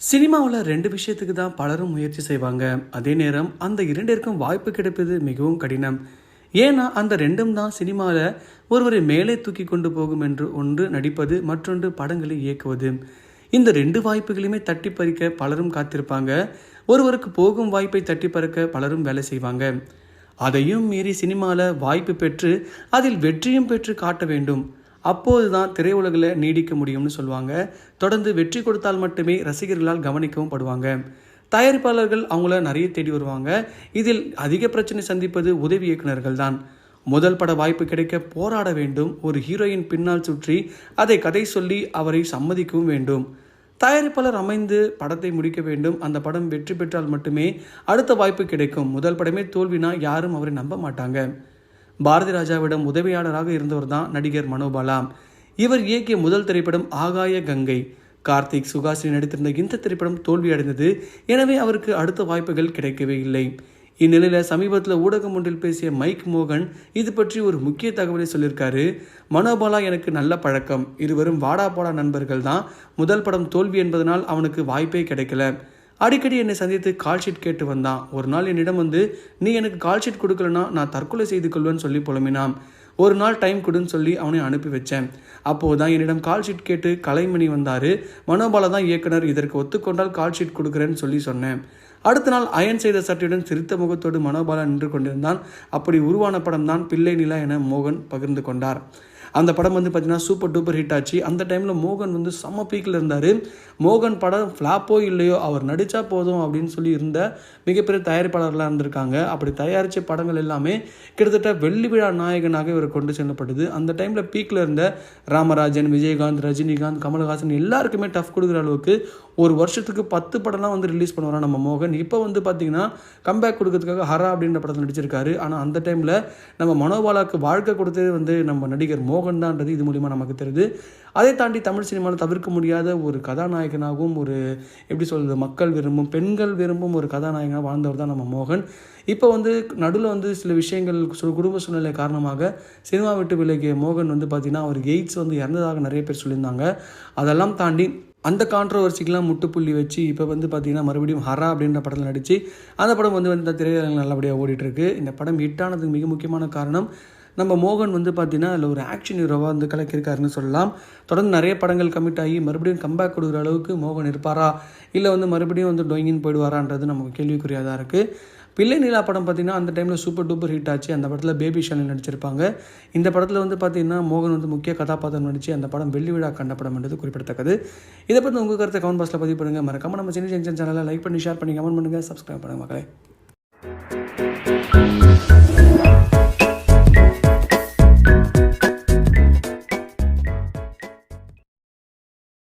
சினிமாவில் 2 விஷயத்துக்கு தான் பலரும் முயற்சி செய்வாங்க. அதே நேரம் அந்த இரண்டிற்கும் வாய்ப்பு கிடைப்பது மிகவும் கடினம். ஏன்னா அந்த 2ம் தான் சினிமாவில் ஒருவரை மேலே தூக்கி கொண்டு போகும் என்று ஒன்று நடிப்பது, மற்றொன்று படங்களை இயக்குவது. இந்த 2 வாய்ப்புகளையுமே தட்டி பறிக்க பலரும் காத்திருப்பாங்க. ஒருவருக்கு போகும் வாய்ப்பை தட்டி பறிக்க பலரும் வேலை செய்வாங்க. அதையும் மீறி சினிமாவில் வாய்ப்பு பெற்று அதில் வெற்றியும் பெற்று காட்ட வேண்டும். அப்போது தான் திரையுலகில் நீடிக்க முடியும்னு சொல்லுவாங்க. தொடர்ந்து வெற்றி கொடுத்தால் மட்டுமே ரசிகர்களால் கவனிக்கவும் படுவாங்க. தயாரிப்பாளர்கள் அவங்கள நிறைய தேடி வருவாங்க. இதில் அதிக பிரச்சனை சந்திப்பது உதவி இயக்குநர்கள் தான். முதல் பட வாய்ப்பு கிடைக்க போராட வேண்டும். ஒரு ஹீரோயின் பின்னால் சுற்றி அதை கதை சொல்லி அவரை சம்மதிக்கவும் வேண்டும். தயாரிப்பாளர் அமைந்து படத்தை முடிக்க வேண்டும். அந்த படம் வெற்றி பெற்றால் மட்டுமே அடுத்த வாய்ப்பு கிடைக்கும். முதல் படமே தோல்வினா யாரும் அவரை நம்ப மாட்டாங்க. பாரதி ராஜாவிடம் உதவியாளராக இருந்தவர் தான் நடிகர் மனோபாலா. இவர் இயக்கிய முதல் திரைப்படம் ஆகாய கங்கை. கார்த்திக், சுஹாசினி நடித்திருந்த இந்த திரைப்படம் தோல்வியடைந்தது. எனவே அவருக்கு அடுத்த வாய்ப்புகள் கிடைக்கவே இல்லை. இந்நிலையில் சமீபத்தில் ஊடகம் ஒன்றில் பேசிய மைக் மோகன் இது பற்றி ஒரு முக்கிய தகவலை சொல்லியிருக்காரு. மனோபாலா எனக்கு நல்ல பழக்கம். இருவரும் வாடா போடா நண்பர்கள் தான். முதல் படம் தோல்வி என்பதனால் அவனுக்கு வாய்ப்பே கிடைக்கல. அடிக்கடி என்னை சந்தித்து கால் ஷீட் கேட்டு வந்தான். ஒரு நாள் என்னிடம் வந்து, நீ எனக்கு கால் ஷீட் கொடுக்கலன்னா நான் தற்கொலை செய்து கொள்வேன்னு சொல்லி புலம்பினான். ஒரு நாள் டைம் கொடுன்னு சொல்லி அவனை அனுப்பி வச்சேன். அப்போது தான் என்னிடம் கால் ஷீட் கேட்டு கலைமணி வந்தார். மனோபாலா தான் இயக்குனர். இதற்கு ஒத்துக்கொண்டால் கால் ஷீட் கொடுக்குறேன்னு சொல்லி சொன்னேன். அடுத்த நாள் அயன் செய்த சட்டையுடன் சிரித்த முகத்தோடு மனோபாலா நின்று கொண்டிருந்தான். அப்படி உருவான படம் தான் பிள்ளை நிலா என மோகன் பகிர்ந்து கொண்டார். அந்த படம் வந்து பார்த்தீங்கன்னா சூப்பர் டூப்பர் ஹிட் ஆச்சு. அந்த டைமில் மோகன் வந்து செம்ம பீக்கில் இருந்தார். மோகன் படம் ஃப்ளாப்போ இல்லையோ அவர் நடித்தா போதும் அப்படின்னு சொல்லி இருந்த மிகப்பெரிய தயாரிப்பாளர்களாக இருந்திருக்காங்க. அப்படி தயாரித்த படங்கள் எல்லாமே கிட்டத்தட்ட வெள்ளி விழா நாயகனாக இவர் கொண்டு செல்லப்பட்டது. அந்த டைமில் பீக்கில் இருந்த ராமராஜன், விஜயகாந்த், ரஜினிகாந்த், கமல்ஹாசன் எல்லாருக்குமே டஃப் கொடுக்குற அளவுக்கு ஒரு வருஷத்துக்கு 10 படம்லாம் வந்து ரிலீஸ் பண்ணுவாராம் நம்ம மோகன். இப்போ வந்து பார்த்தீங்கன்னா கம்பேக் கொடுக்கறதுக்காக ஹரா அப்படின்ற படத்தில் நடிச்சிருக்காரு. ஆனால் அந்த டைமில் நம்ம மனோபாலாவுக்கு வாழ்க்கை கொடுத்தது வந்து நம்ம நடிகர் மோகன் தான்ன்றது இது மூலிமா நமக்கு தெரியுது. அதை தாண்டி தமிழ் சினிமாவில் தவிர்க்க முடியாத ஒரு கதாநாயகனாகவும், ஒரு எப்படி சொல்கிறது, மக்கள் விரும்பும், பெண்கள் விரும்பும் ஒரு கதாநாயகனாக வாழ்ந்தவர் தான் நம்ம மோகன். இப்போ வந்து நடுவில் வந்து சில விஷயங்கள் குடும்ப சூழ்நிலை காரணமாக சினிமா விட்டு விலகிய மோகன் வந்து பார்த்திங்கன்னா அவருக்கு எய்ட்ஸ் வந்து இறந்ததாக நிறைய பேர் சொல்லியிருந்தாங்க. அதெல்லாம் தாண்டி அந்த கான்ட்ரவர்சிக்கெலாம் முட்டுப்புள்ளி வச்சு இப்போ வந்து பார்த்திங்கன்னா மறுபடியும் ஹரா அப்படின்ற படத்தில் நடித்து அந்த படம் வந்து திரையரங்கில் நல்லபடியாக ஓடிட்டுருக்கு. இந்த படம் ஹிட்டானதுக்கு மிக முக்கியமான காரணம் நம்ம மோகன் வந்து பார்த்திங்கன்னா அதில் ஒரு ஆக்ஷன் ஹீரோவாக வந்து கலக்கியிருக்காருன்னு சொல்லலாம். தொடர்ந்து நிறைய படங்கள் கமிட் ஆகி மறுபடியும் கம்பேக் கொடுக்குற அளவுக்கு மோகன் இருப்பாரா, இல்லை வந்து மறுபடியும் வந்து டொயிங்கின்னு போயிடுவாரான்றது நமக்கு கேள்விக்குறியாக தான் இருக்குது. பிள்ளை நிலா படம் பார்த்திங்கன்னா அந்த டைமில் சூப்பர் டூப்பர் ஹிட் ஆச்சு. அந்த படத்தில் பேபி ஷாலினி நடிச்சிருப்பாங்க. இந்த படத்தில் வந்து பார்த்திங்கன்னா மோகன் வந்து முக்கிய கதாபாத்திரம் நடித்து அந்த படம் வெள்ளி விழா கண்ட படம் என்றது குறிப்பிடத்தக்கது. இதை பற்றி உங்கள் கருத்தை கமெண்ட் பாக்ஸில் பதிவு பண்ணுங்கள். மறக்காமல் நம்ம சின்ன சேனலை லைக் பண்ணி, ஷேர் பண்ணி, கமெண்ட் பண்ணுங்கள், சப்ஸ்கிரைப் பண்ணுங்கள் மக்களே.